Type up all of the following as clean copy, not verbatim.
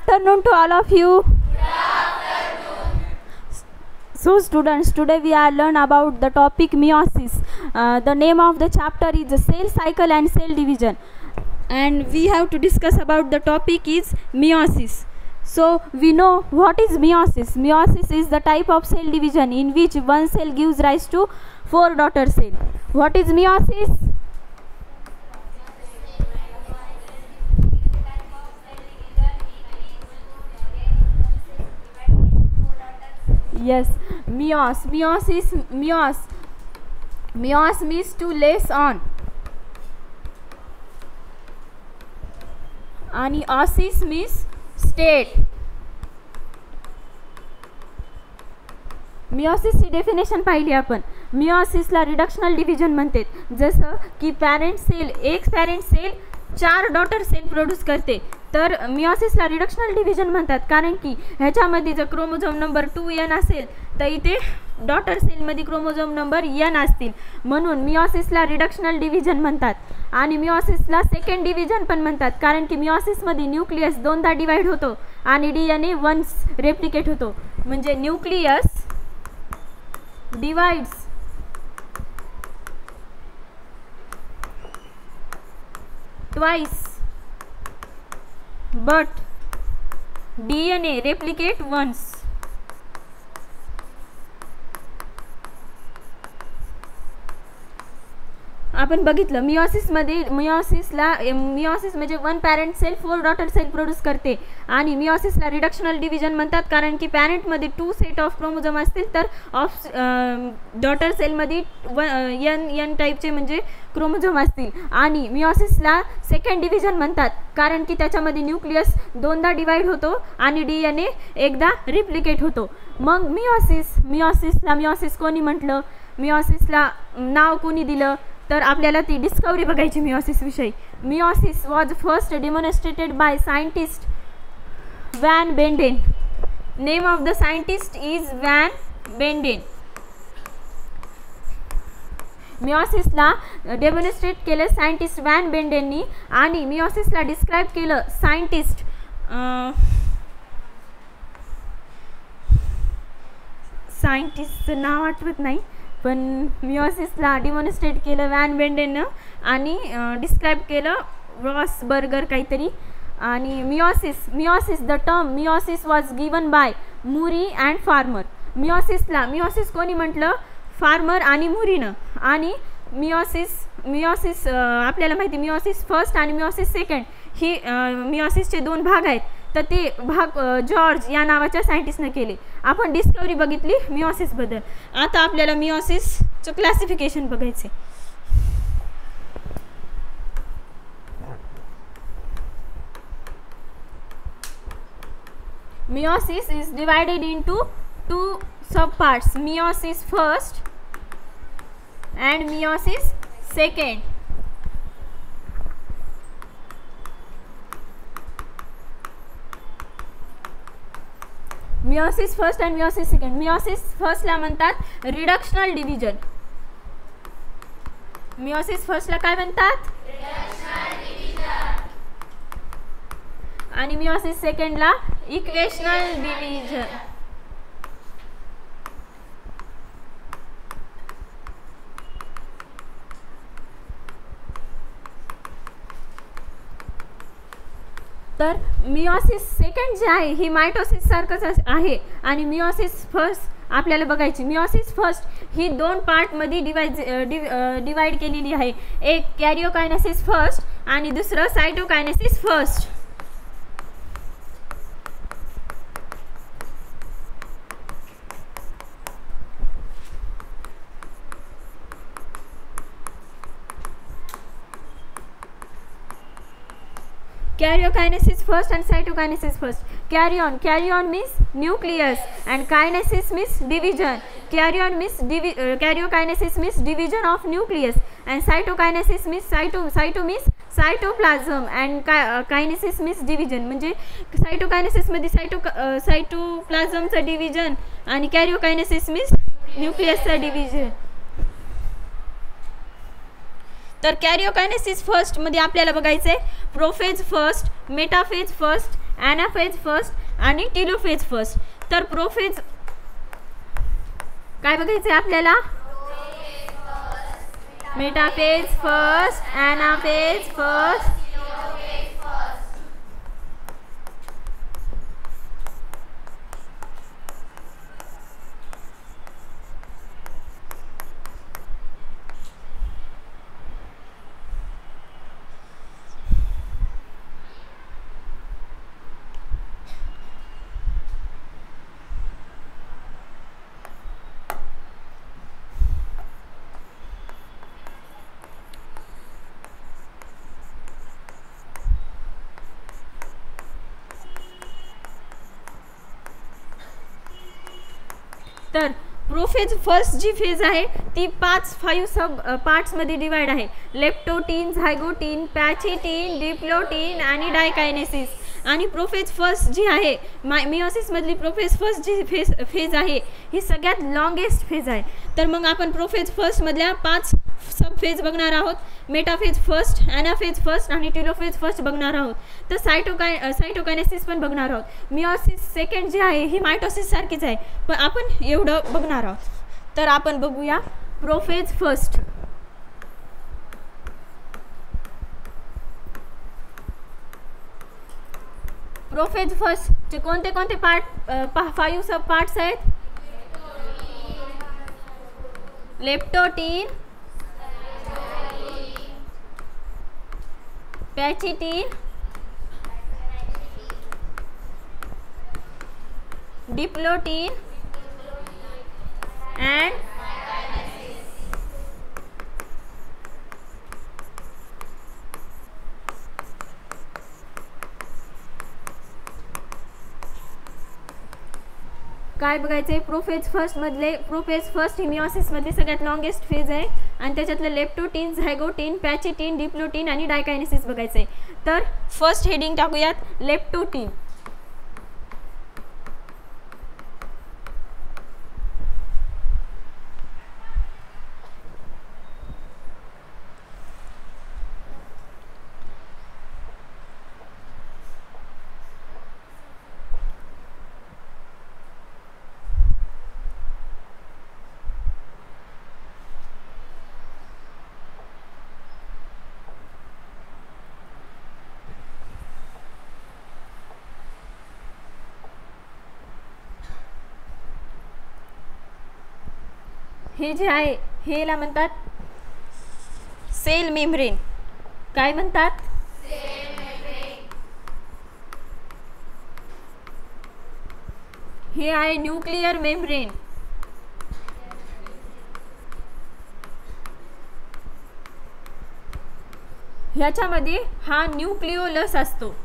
afternoon to all of you. So students, today we are learn about the topic meiosis. The name of the chapter is cell cycle and cell division, and we have to discuss about the topic is meiosis. So we know what is meiosis. Meiosis is the type of cell division in which one cell gives rise to 4 daughter cells. What is meiosis? Yes, meos means to less on, आणि osis means state. मिओसिसची definition पाहिली आपण. मिओसिसला reductional division म्हणतात. जसं की parent cell, एक parent cell 4 daughter cell produce करते, तर मिओसिसला रिडक्शनल डिव्हिजन म्हणतात. कारण की ह्याच्यामध्ये जर क्रोमोझोम नंबर 2n असेल तर इथे डॉटर सेलमध्ये क्रोमोझोम नंबर n असतील, म्हणून मिओसिसला रिडक्शनल डिव्हिजन म्हणतात. आणि मिओसिसला सेकंड डिव्हिजन पण म्हणतात, कारण की मिओसिसमध्ये न्यूक्लियस 2दा डिवाइड होतो आणि DNA वन्स रेप्लिकेट होतो. म्हणजे nucleus divides twice but DNA replicate once. आपण बघितलं मिओसिस म्हणजे 1 parent cell 4 daughter cell produce करते. आणि मिओसिसला रिडक्शनल डिव्हिजन म्हणतात, कारण की पॅरेंटमध्ये 2 सेट ऑफ क्रोमोझोम असतील तर डॉटर सेलमध्ये n टाईपचे म्हणजे क्रोमोझोम असतील. आणि मिओसिसला सेकंड डिव्हिजन म्हणतात, कारण की त्याच्यामध्ये न्यूक्लियस 2दा डिवाइड होतो आणि DNA एकदा रिप्लिकेट होतो. मग मिओसिस कोणी म्हटलं, मिओसिसला नाव कोणी दिलं, तर आपल्याला ती डिस्कवरी बघायची मिओसिस विषयी. Meiosis was first demonstrated by scientist Van Beneden. Name of the scientist is Van Beneden. मिओसिसला डेमॉन्स्ट्रेट केलं सायंटिस्ट व्हॅन बेंडेननी, आणि मिओसिसला डिस्क्राईब केलं सायंटिस्टचं नाव आठवत नाही, पण मिओसिसला डिमॉन्स्ट्रेट केलं व्हॅन बेंडेननं, आणि डिस्क्राईब केलं रॉसबर्गर काहीतरी. आणि meiosis the term meiosis was given by मुरी अँड फार्मर. मिओसिस कोणी म्हटलं, फार्मर आणि मुरीनं. आणि मिओसिस आपल्याला माहिती, मिओसिस फर्स्ट आणि मिओसिस सेकंड ही मिओसिसचे 2 भाग आहेत. तर ते भाग जॉर्ज या नावाच्या सायंटिस्टनं केले. आपण डिस्कवरी बघितली मिओसिसबद्दल. आता आपल्याला मिओसिसचं क्लासिफिकेशन बघायचे. Meiosis is divided into 2 sub parts, meiosis first and meiosis second. meiosis first and meiosis second. meiosis first ला म्हणतात रिडक्शनल डिव्हिजन. meiosis first ला काय म्हणतात, रिडक्शनल डिव्हिजन. आणि meiosis second ला इक्वेशनल डिव्हिजन. तर मिओसिस सेकंड जे आहे ही मायटोसिस सारखंच आहे. आणि मिओसिस फर्स्ट आपल्याला बघायची. मिओसिस फर्स्ट ही 2 पार्टमध्ये डिवाइड केलेली आहे. एक कॅरिओकायनेसिस फर्स्ट आणि दुसरं cytokinesis first. Karyokinesis first and cytokinesis first. Karyon means nucleus and kinesis means division. Karyokinesis means division of nucleus and cytokinesis means cyto means cytoplasm and kinesis means division. म्हणजे cytokinesis मध्ये cytoplasmचं division आणि karyokinesis means nucleusचं डिव्हिजन. तर karyokinesis फर्स्टमध्ये आपल्याला बघायचं आहे prophase first, metaphase first, anaphase first आणि टिलोफेज फर्स्ट. तर प्रोफेज काय बघायचं आहे आपल्याला? मेटाफेज फर्स्ट, ॲनाफेज फर्स्ट, तर प्रोफेज फर्स्ट जी फेज आहे ती 5 सब पार्ट्समध्ये डिवाइड आहे. लेप्टोटीन, झायगोटीन, पॅचिटीन, डिप्लोटीन आणि डायकायनेसिस. आणि प्रोफेज फर्स्ट जी आहे मिओसिसमधली प्रोफेज फर्स्ट जी फेज आहे ही सगळ्यात लॉंगेस्ट फेज आहे. तर मग आपण प्रोफेज फर्स्टमधल्या 5 सब फेज बघणार आहोत. मेटाफेज फर्स्ट, ॲनाफेज फर्स्ट आणि टिलोफेज फर्स्ट बघणार आहोत. तर सायटोकायनेसिस पण बघणार आहोत. मिओसिस सेकंड जी आहे ही मायटोसिस सारखीच आहे, पण आपण एवढं बघणार आहोत. तर आपण बघूया प्रोफेज फर्स्ट. प्रोफेज फर्स्टचे कोणते कोणते पार्ट 5 सब पार्ट्स आहेत? लेप्टोटीन, पॅचिटीन, डिप्लोटीन and काय बघायचं? प्रोफेज फर्स्ट ही मिओसिसमधली सगळ्यात लॉंगेस्ट फेज आहे आणि त्याच्यातलं लेप्टोटीन, झायगोटीन, पॅचिटीन, डिप्लोटीन आणि डायकायनेसिस बघायचं आहे. तर फर्स्ट हेडिंग टाकूयात लेप्टोटीन. हे जे आहे हेला म्हणतात सेल मेम्ब्रेन. काय म्हणतात? हे आहे न्यूक्लियर मेम्ब्रेन. ह्याच्यामध्ये हा न्यूक्लिओलस असतो.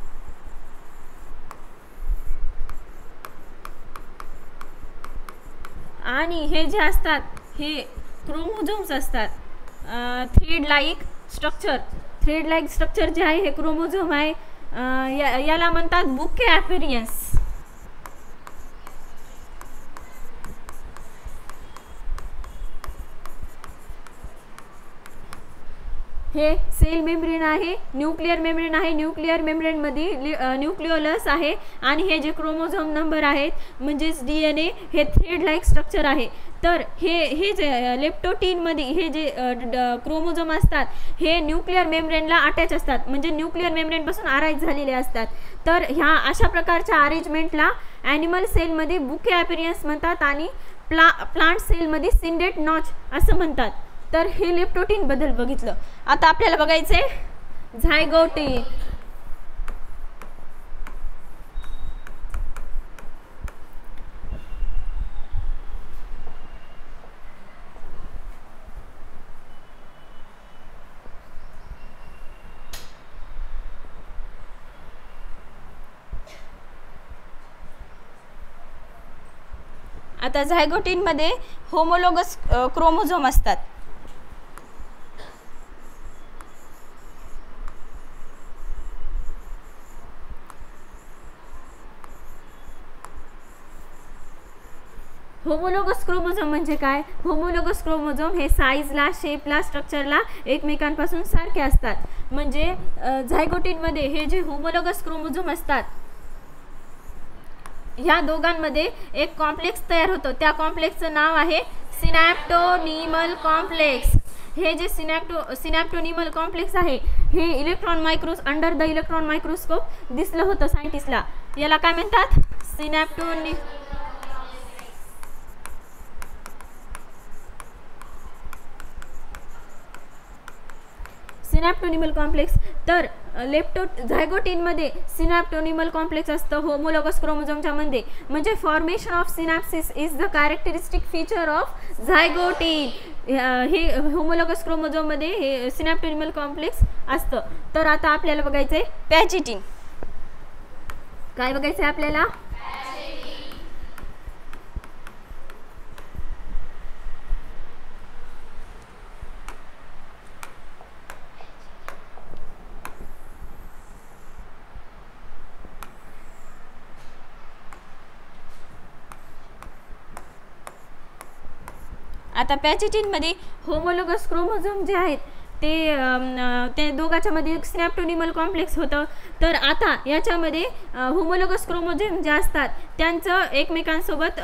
आणि हे जे असतात हे क्रोमोझोम्स असतात. थ्रेड लाईक स्ट्रक्चर जे आहे हे क्रोमोझोम आहे. याला म्हणतात बुके ॲपेरियन्स. हे सेल मेम्ब्रेन आहे, न्यूक्लियर मेम्ब्रेन आहे. न्यूक्लियर मेम्ब्रेनमध्ये न्यूक्लिओलस आहे आणि हे जे क्रोमोझोम नंबर आहेत म्हणजेच DNA हे थ्रेड लाईक स्ट्रक्चर आहे. तर हे जे लेप्टोटीनमध्ये हे जे क्रोमोझोम असतात हे न्यूक्लियर मेम्ब्रेनला अटॅच असतात, म्हणजे न्यूक्लियर मेम्ब्रेनपासून अराईज झालेले असतात. तर ह्या अशा प्रकारच्या अरेंजमेंटला ॲनिमल सेलमध्ये बुके ॲपेरियन्स म्हणतात आणि प्लांट सेलमध्ये सिंडेट नॉच असं म्हणतात. तर हे लेप्टोटीन बद्दल बघितलं. आता आपल्याला बघायचं आहे झायगोटीन. आता झायगोटीनमध्ये होमोलोगस क्रोमोझोम असतात. होमोलोगस क्रोमोझोम म्हणजे काय? होमोलोगस क्रोमोझोम हे साईजला, शेपला, स्ट्रक्चरला एकमेकांपासून सारखे असतात. म्हणजे झायगोटीनमध्ये हे जे होमोलोगस क्रोमोझोम असतात, ह्या दोघांमध्ये एक कॉम्प्लेक्स तयार होतं. त्या कॉम्प्लेक्सचं नाव आहे सिनॅप्टोनिमल कॉम्प्लेक्स. हे जे सिनॅप्टोनिमल कॉम्प्लेक्स आहे हे अंडर द इलेक्ट्रॉन मायक्रोस्कोप दिसलं होतं सायंटिस्टला. याला काय म्हणतात? Synaptonemal complex. तर झायगोटीनमध्ये सिनॅप्टोनिमल कॉम्प्लेक्स असतं होमोलोगस क्रोमोझोमच्या मध्ये. म्हणजे formation of synapsis is the characteristic feature of zygotene. हे होमोलोगस क्रोमोझोममध्ये हे सिनॅप्टोनिमल कॉम्प्लेक्स असतं. तर आता आपल्याला बघायचं आहे पॅचिटिन. काय बघायचं आहे आपल्याला? आता पॅचिटिनमध्ये होमोलोगस क्रोमोझोम जे आहेत ते दोघांच्या मध्ये एक सिनॅप्टोनिमल कॉम्प्लेक्स होतं. तर आता याच्यामध्ये होमोलोगस क्रोमोझोम जे असतात त्यांचं एकमेकांसोबत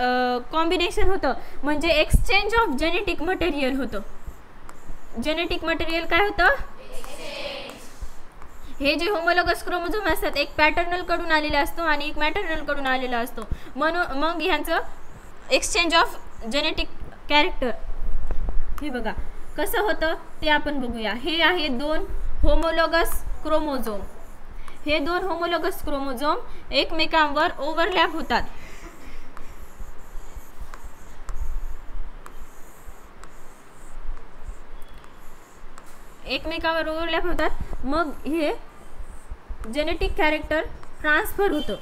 कॉम्बिनेशन होतं. म्हणजे एक्सचेंज ऑफ जेनेटिक मटेरियल होतं. जेनेटिक मटेरियल काय होतं? हे जे होमोलोगस क्रोमोझोम असतात एक पॅटर्नल कडून आलेला असतो आणि एक मॅटर्नल कडून आलेला असतो. म्हणून मग ह्यांचं एक्सचेंज ऑफ जेनेटिक कॅरेक्टर हे बघा कसं होतं ते आपण बघूया. हे आहे दोन होमोलोगस क्रोमोझोम. हे दोन होमोलोगस क्रोमोझोम एकमेकांवर ओव्हरलॅप होतात. मग हे जेनेटिक कॅरेक्टर ट्रान्सफर होतं.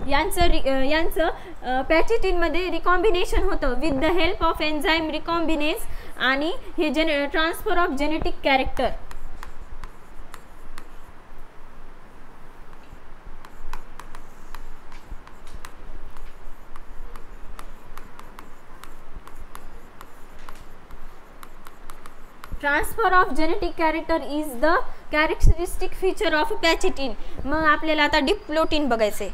यांचं पॅचिटिनमध्ये रिकॉम्बिनेशन होतं with the help of enzyme recombinase आणि हे transfer of genetic character. Transfer of genetic character is the characteristic feature of pachytene. मग आपल्याला आता डिप्लोटिन बघायचे.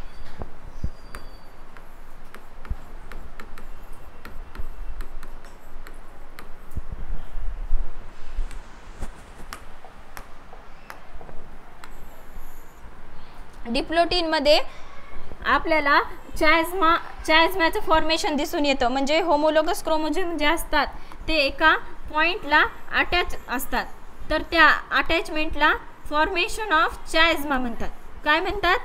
डिप्लोटिनमध्ये आपल्याला चायझ्माचं फॉर्मेशन दिसून येतं. म्हणजे होमोलोगस क्रोमोझोम जे असतात ते एका पॉइंटला अटॅच असतात. तर त्या अटॅचमेंटला फॉर्मेशन ऑफ चायझ्मा म्हणतात. काय म्हणतात?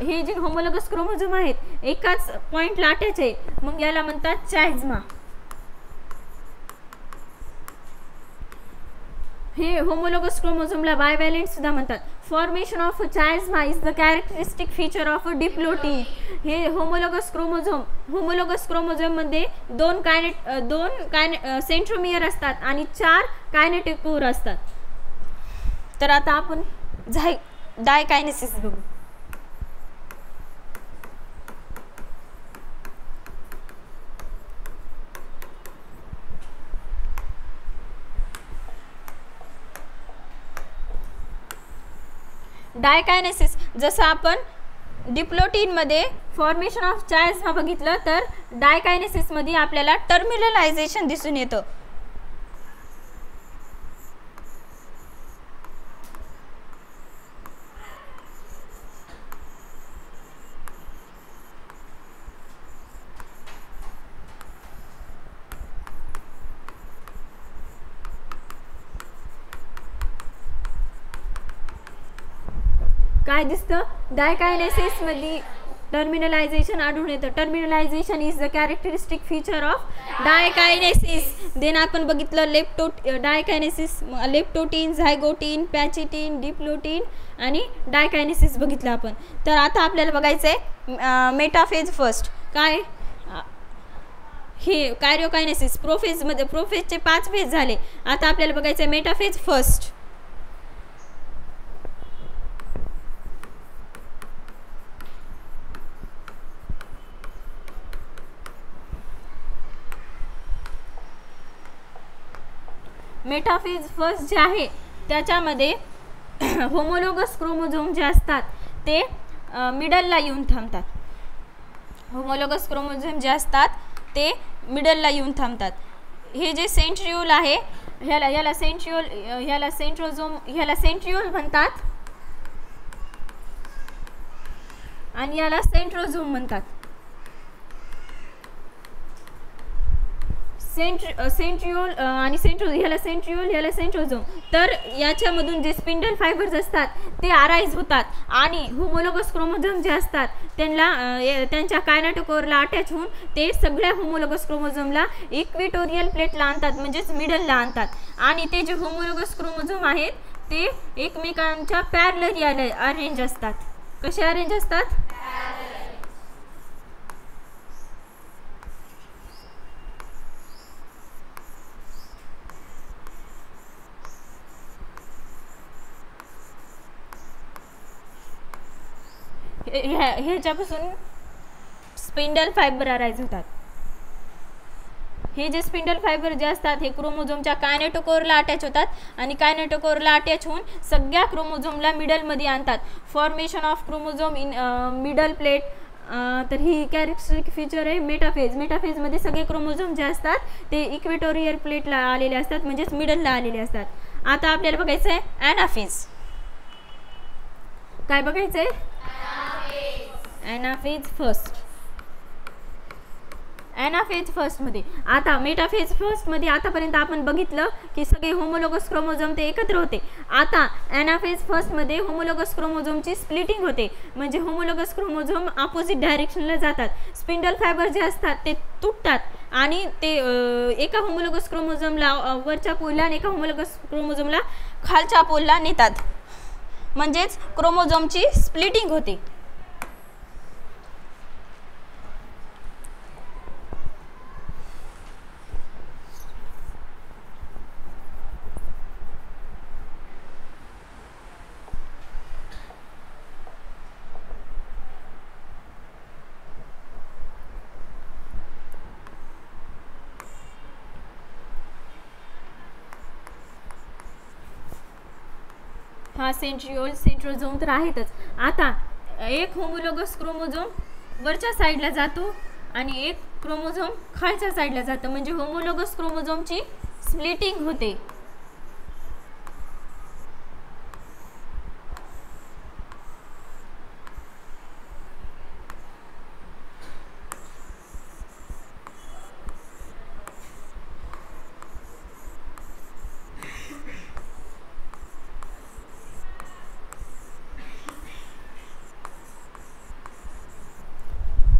हे जे होमोलोगस क्रोमोझोम आहेत एकाच पॉइंटला अटॅच आहे मग याला म्हणतात चायझ्मा. हे होमोलोगस क्रोमोझोमला बायवॅलेंट सुद्धा म्हणतात. Formation of chiasma is the characteristic feature of diplotene. हे होमोलोगस क्रोमोझोममध्ये दोन सेंट्रोमियर असतात आणि 4 कायनेटिक कोर असतात. तर आता आपण डायकायनेसिस बघू. डायकायनेसिस जसं आपण डिप्लोटिनमध्ये फॉर्मेशन ऑफ चायझ्मा बघितलं तर डायकायनेसिसमध्ये आपल्याला टर्मिनलायझेशन दिसून येतं. काय दिसतं? डायकायनेसिस मध्ये टर्मिनलायझेशन आढळून येतं. Terminalization is the characteristic feature of diakinesis. Then आपण बघितलं डायकायनेसिस, लेप्टोटीन, झायगोटीन, पॅचिटिन, डिप्लोटीन आणि डायकायनेसिस बघितलं आपण. तर आता आपल्याला बघायचं आहे मेटाफेज फर्स्ट. काय हे कार्योकायनेसिस प्रोफेजमध्ये, प्रोफेजचे 5 फेज झाले. आता आपल्याला बघायचं आहे मेटाफेज फर्स्ट. मेटाफेज फर्स्ट जे आहे त्याच्यामध्ये होमोलोगस क्रोमोझोम जे असतात ते मिडलला येऊन थांबतात. होमोलोगस क्रोमोझोम जे असतात ते मिडलला येऊन थांबतात. हे जे सेंट्रिओल आहे ह्याला सेंट्रिओल म्हणतात आणि याला सेंट्रोझोम म्हणतात. सेंट्रिओल आणि ह्याला सेंट्रोझोम. तर याच्यामधून जे स्पिंडल फायबर्स असतात ते अराईज होतात आणि होमोलोगस क्रोमोझोम जे असतात त्यांच्या कायनेटोकोरला अटॅच होऊन ते सगळ्या होमोलोगस क्रोमोझोमला इक्वेटोरियल प्लेटला आणतात, म्हणजेच मिडलला आणतात. आणि ते जे होमोलोगस क्रोमोझोम आहेत ते एकमेकांच्या पॅरलली अरेंज असतात. कसे अरेंज असतात? ह्याच्यापासून स्पिंडल फायबर अराईज होतात. हे जे स्पिंडल फायबर जे असतात हे क्रोमोझोमच्या कायनेटोकोरला अटॅच होतात आणि कायनेटोकोरला अटॅच होऊन सगळ्या क्रोमोझोमला मिडलमध्ये आणतात. Formation of chromosome in middle plate. तर ही कॅरेक्टरिस्टिक फीचर आहे मेटाफेज. मेटाफेजमध्ये सगळे क्रोमोझोम जे असतात ते इक्वेटोरियल प्लेटला आलेले असतात, म्हणजेच मिडलला आलेले असतात. आता आपल्याला बघायचं आहे ॲनाफेज. काय बघायचं आहे? Anaphase first. ॲनाफेज फर्स्टमध्ये आता मेटाफेज फर्स्टमध्ये आतापर्यंत आपण बघितलं की सगळे होमोलोगस क्रोमोझोम ते एकत्र होते. आता ॲनाफेज फर्स्टमध्ये होमोलोगस क्रोमोझोमची स्प्लिटिंग होते, म्हणजे होमोलोगस क्रोमोझोम अपोजिट डायरेक्शनला जातात. स्पिंडल फायबर जे असतात ते तुटतात आणि ते एका होमोलोगस क्रोमोझोमला वरच्या पोलला आणि एका होमोलोगस क्रोमोझोमला खालच्या पोलला नेतात, म्हणजेच क्रोमोझोमची स्प्लिटिंग होते. हा सेंट्रिओल सेंट्रोझोम तर आहेतच. आता एक होमोलोगस क्रोमोझोम वरच्या साईडला जातो आणि एक क्रोमोझोम खालच्या साईडला जातं, म्हणजे होमोलोगस क्रोमोझोमची स्प्लिटिंग होते.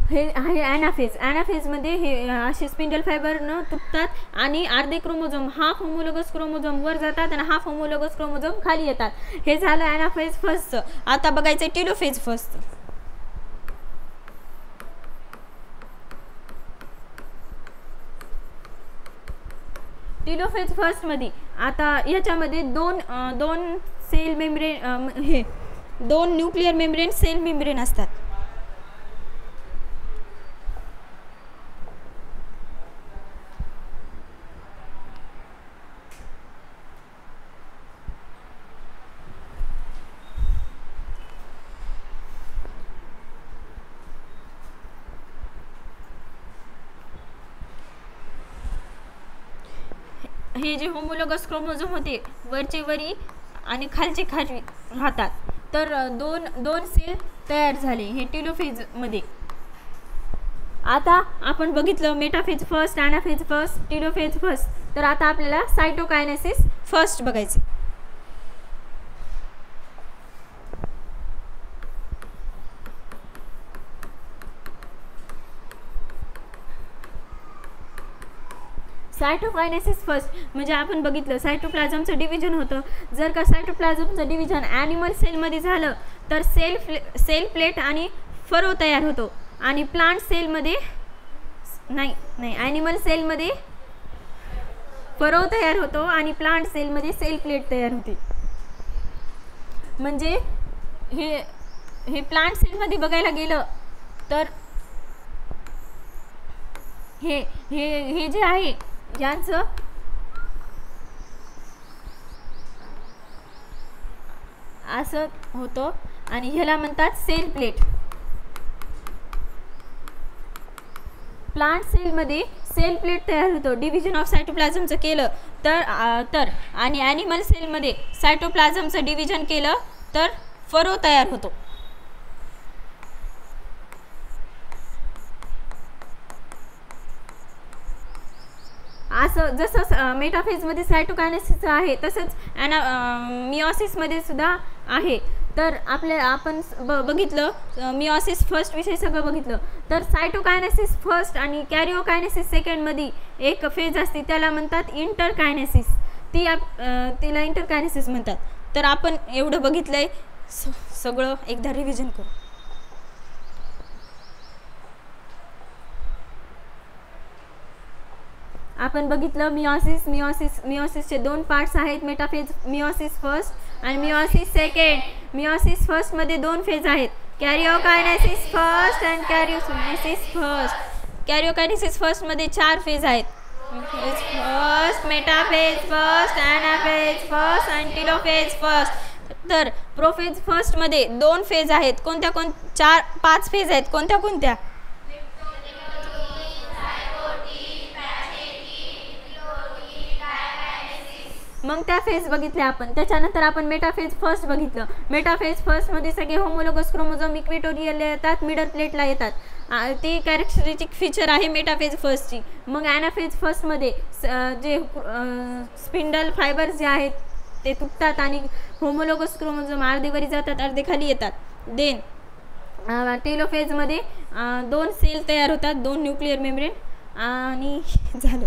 हे आहे ॲनाफेज. ॲनाफेजमध्ये हे असे स्पिंडल फायबर न तुटतात आणि अर्धे क्रोमोझोम हाफ होमोलोगस क्रोमोझोम वर जातात आणि हाफ होमोलोगस क्रोमोझोम खाली येतात. हे झालं ॲनाफेज फर्स्ट. आता बघायचं टेलोफेज फर्स्ट. टेलोफेज फर्स्टमध्ये आता याच्यामध्ये दोन सेल मेम्ब्रेन, हे 2 न्यूक्लिअर मेम्ब्रेन सेल मेम्ब्रेन असतात. हे जे होमोलोगस क्रोमोझोम होते वरचे वरी आणि खालचे खाली राहतात, तर दोन सेल तयार झाले हे टेलोफेजमध्ये. आता आपण बघितलं metaphase first, anaphase first, telophase first. तर आता आपल्याला सायटोकायनेसिस फर्स्ट बघायचे. सायटोकायनेसिस फर्स्ट म्हणजे आपण बघितलं सायटोप्लाझमचं डिव्हिजन होतं. जर का सायटोप्लाझमचं डिव्हिजन ॲनिमल सेलमध्ये झालं तर सेल प्लेट आणि फरो तयार होतो आणि प्लांट सेलमध्ये नाही ॲनिमल सेलमध्ये फरो तयार होतो आणि प्लांट सेलमध्ये सेल प्लेट तयार होते. म्हणजे हे प्लांट सेलमध्ये बघायला गेलं तर हे जे आहे यांचं असं होतं आणि ह्याला म्हणतात सेल प्लेट. प्लांट सेलमध्ये सेल प्लेट तयार होतो डिव्हिजन ऑफ सायटोप्लाझमचं केलं तर आणि ॲनिमल सेलमध्ये सायटोप्लाझमचं डिव्हिजन केलं तर फरो तयार होतो. असं जसं मेटाफेजमध्ये सायटोकायनेसिस आहे तसंच मिओसिसमध्ये सुद्धा आहे. तर आपण बघितलं मिओसिस फर्स्ट विषय सगळं बघितलं. तर सायटोकायनेसिस फर्स्ट आणि कॅरिओकायनेसिस सेकंडमध्ये एक फेज असते त्याला म्हणतात इंटरकायनेसिस. तिला इंटरकायनेसिस म्हणतात. तर आपण एवढं बघितलंय सगळं एकदा रिव्हिजन करू. आपण बघितलं मिओसिसचे 2 पार्ट्स आहेत. मेटाफेज मिओसिस फर्स्ट आणि मिओसिस सेकंड. मिओसिस फर्स्टमध्ये 2 फेज आहेत कॅरिओकायनेसिस फर्स्ट आणि कॅरिओकायनेसिस फर्स्ट. कॅरिओकायनेसिस फर्स्टमध्ये 4 फेज आहेत. Phase first, metaphase first, anaphase first आणि टेलोफेज फर्स्ट. तर प्रोफेज फर्स्टमध्ये 2 फेज आहेत. 5 फेज आहेत. कोणत्या? मग त्या फेज बघितल्या आपण. त्याच्यानंतर आपण मेटाफेज फर्स्ट बघितलं. मेटाफेज फर्स्टमध्ये सगळे होमोलोगस क्रोमोझोम इक्वेटोरियलला येतात, मिडल प्लेटला येतात. ती कॅरेक्टरिस्टिक फीचर आहे मेटाफेज फर्स्टची. मग ॲनाफेज फर्स्टमध्ये जे स्पिंडल फायबर्स जे आहेत ते तुटतात आणि होमोलोगस क्रोमोझोम अर्धे वरी जातात, अर्धे खाली येतात. देन टेलोफेजमध्ये 2 सेल तयार होतात, 2 न्यूक्लिअर मेम्ब्रेन आणि झालं.